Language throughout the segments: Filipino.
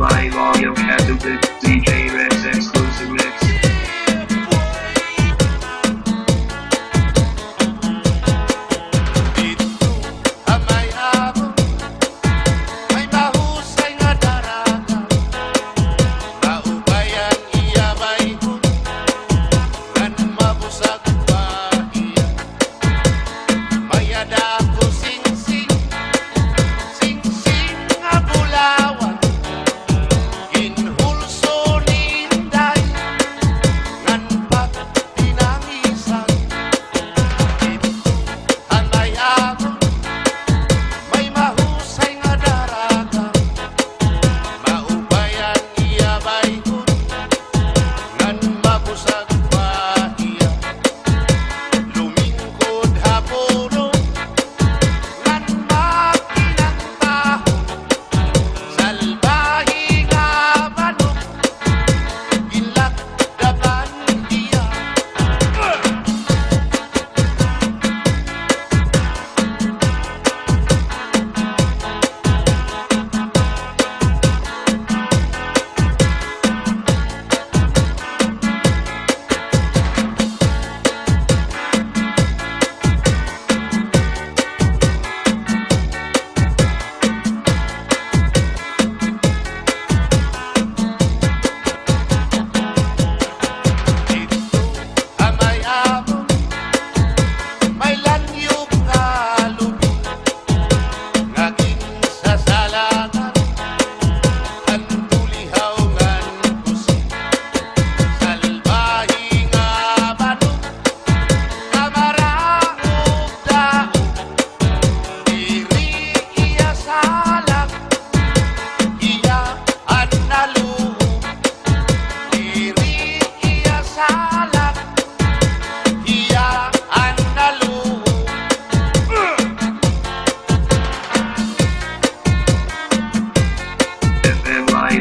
live audio cast of the DJ Rex exclusive mix.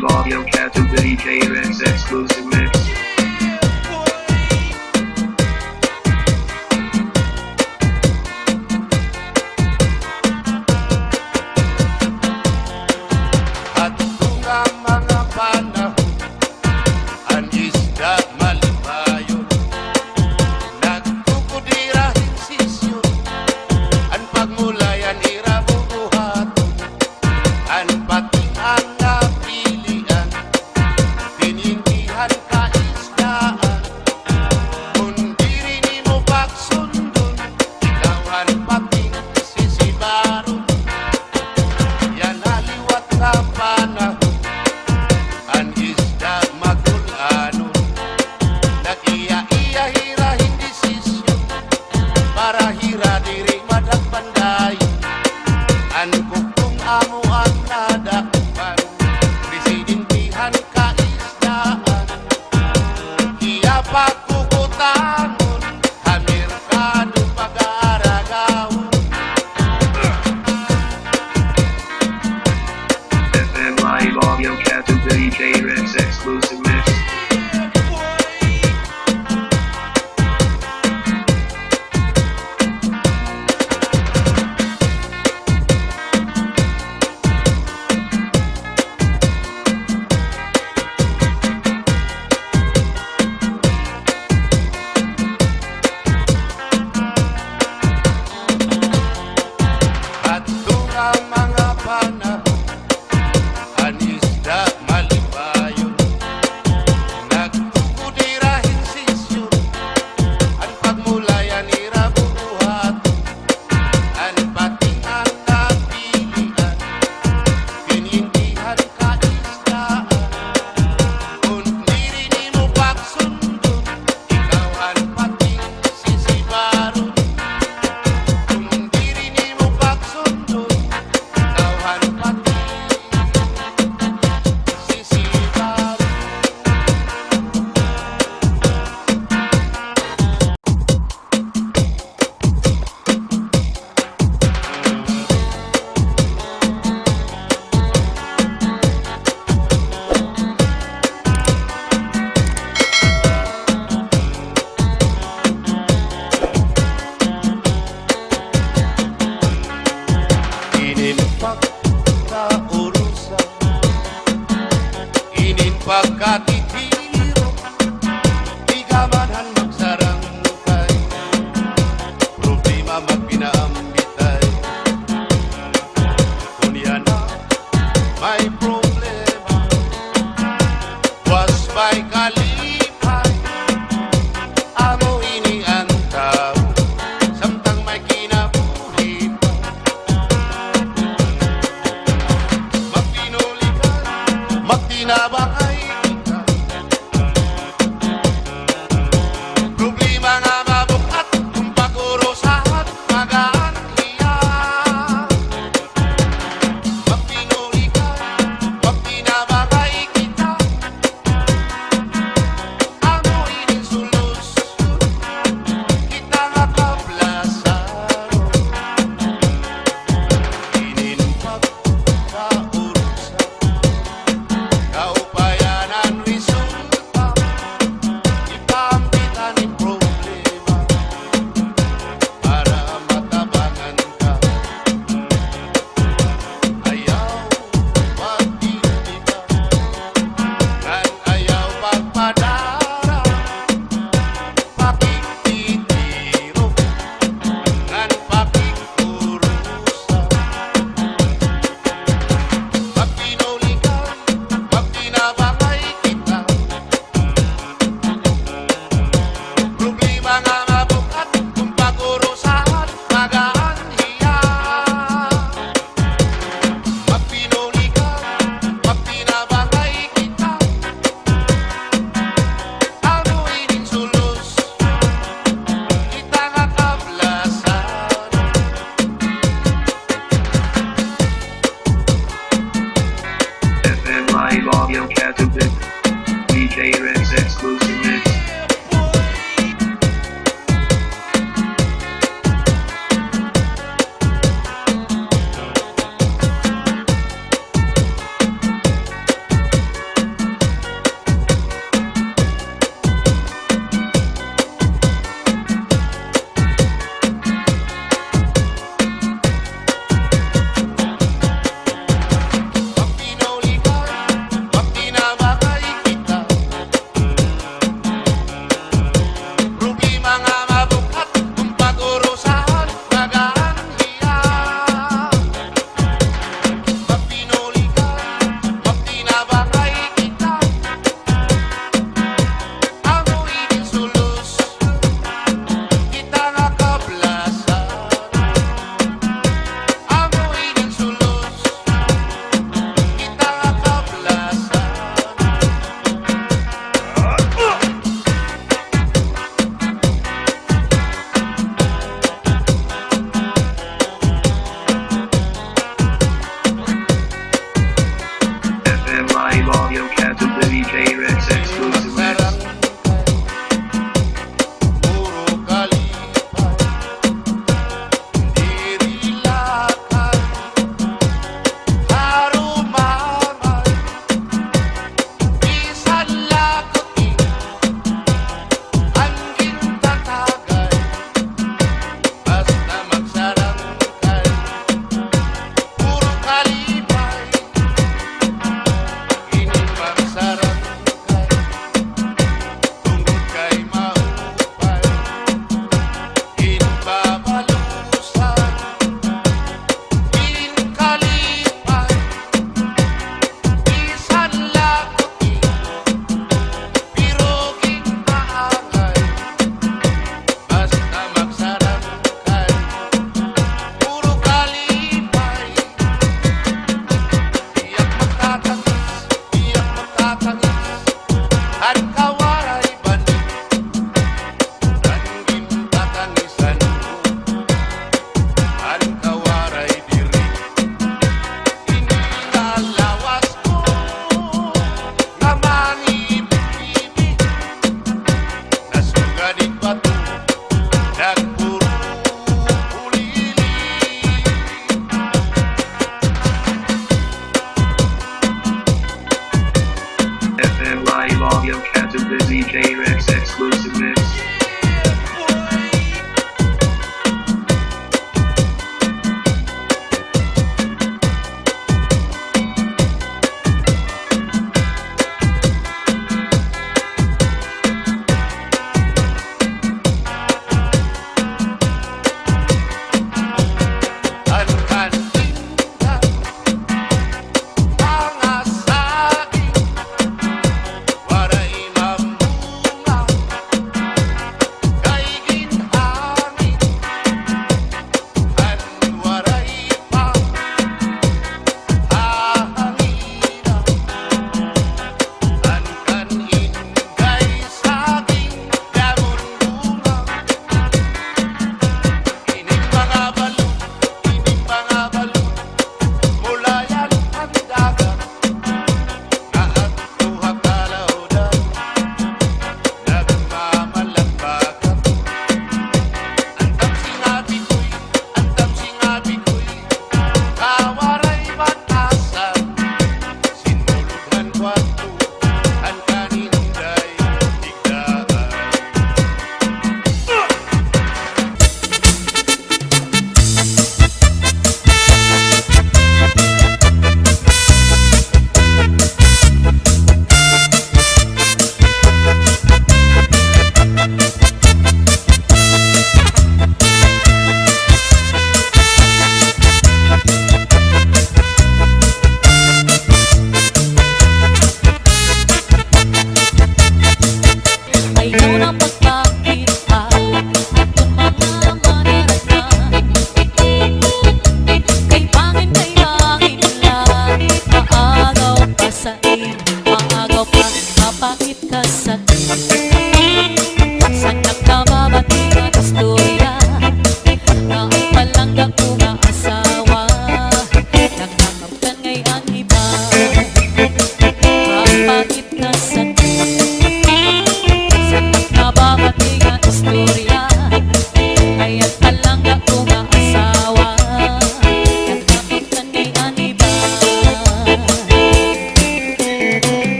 Audio cast of the DJ Rex exclusive mix. Audio cast of the DJ Rex exclusive mix. pagkatitiro, di ka manhan magsarangkay, problema magpinaambitay. Kunya na may problema, was by kalipay, amo ini ang tao, samtang may kinabuhi pa. Magpinulikan, magtinabakay kita, problema nga mabukat, kung pagurusahan, magaan hiya. Magpinulikan, magtinabakay kita, amo ining sulus, kita nga kablasan, ininpag kaurusan, kaupayanan resulta, ipaambitan ni problema, para matabangan ka. Ayaw magtindigan, ngan ayaw pagpadara, pakikitiro, ngan pakikurusa. Magpinulikan, magtinabakay kita, problema nga mabukat, kung pagurusahan, magaan hiya. Magpinulikan, magtinabakay kita, amo ining sulus, kita nga kablasan. FM Live Audio Katubit. DJ Rex exclusive mix. Magpinulikan, magtinabakay kita, problema nga mabukat, kung pagurusahan, magaan hiya. Magpinulikan, magtinabakay kita, amo ining sulus, kita nga kablasan, amo ining sulus, kita nga kablasan. FM Live Audio Katubit. DJ Rex exclusive mix. Puro kalipay, hindi rilakan, harumaman, bisan lakotin, anggin tatagay, basta magsarangkay. Puro kalipay, ining magsarangkay, tungkol kay maupay, inbabalusan, inkalipay, bisan lakotin, piroging maangay, basta magsarangkay. Puro kalipay, iyak magtatangis, at kawaray banig, ranggim tatangisan mo, at kawaray diri, inilalawas ko, nga manibig-ibig, nasugadig bato, nagpuro ulili. FM Live Audio Katubit. DJ Rex exclusive mix.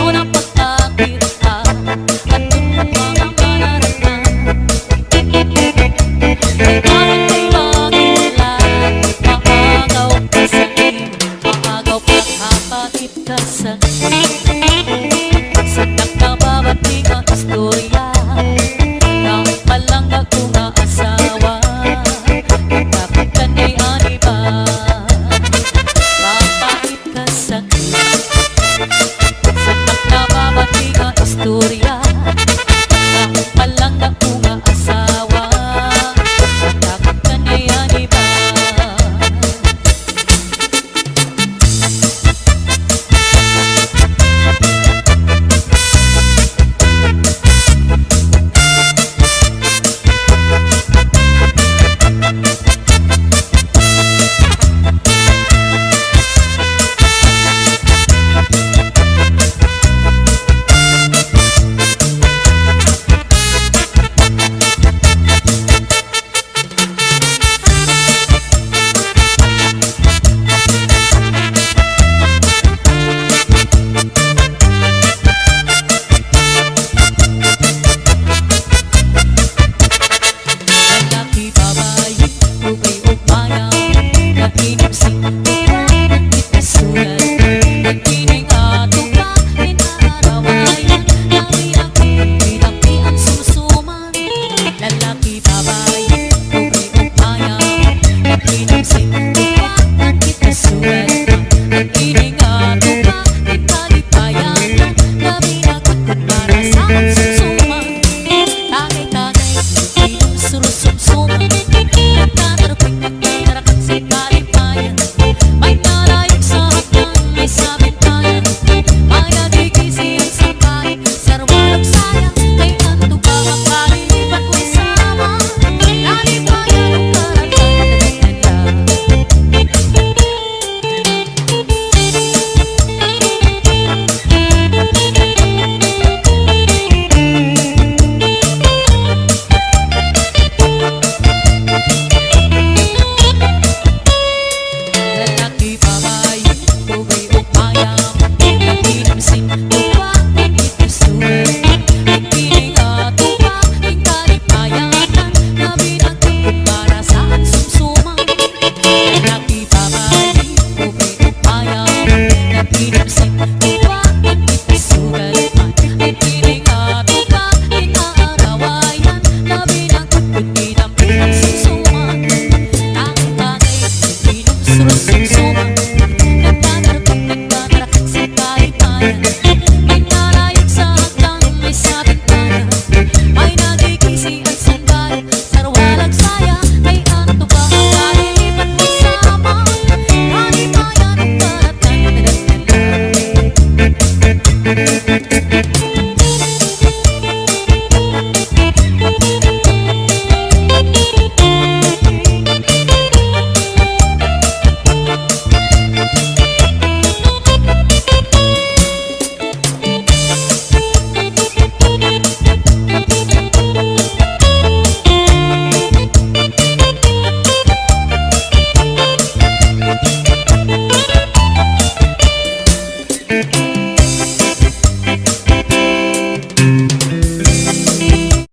ikaw na pagkakita at yung mga manaratan. Parang kay Magellan, maagaw ka sa akin, maagaw ka kapatid ka sa nakababating ang istorya. Kahit palangga kong aasawa, dapat ka na'y aniba. Kapatid ka sa nakababating ang istorya.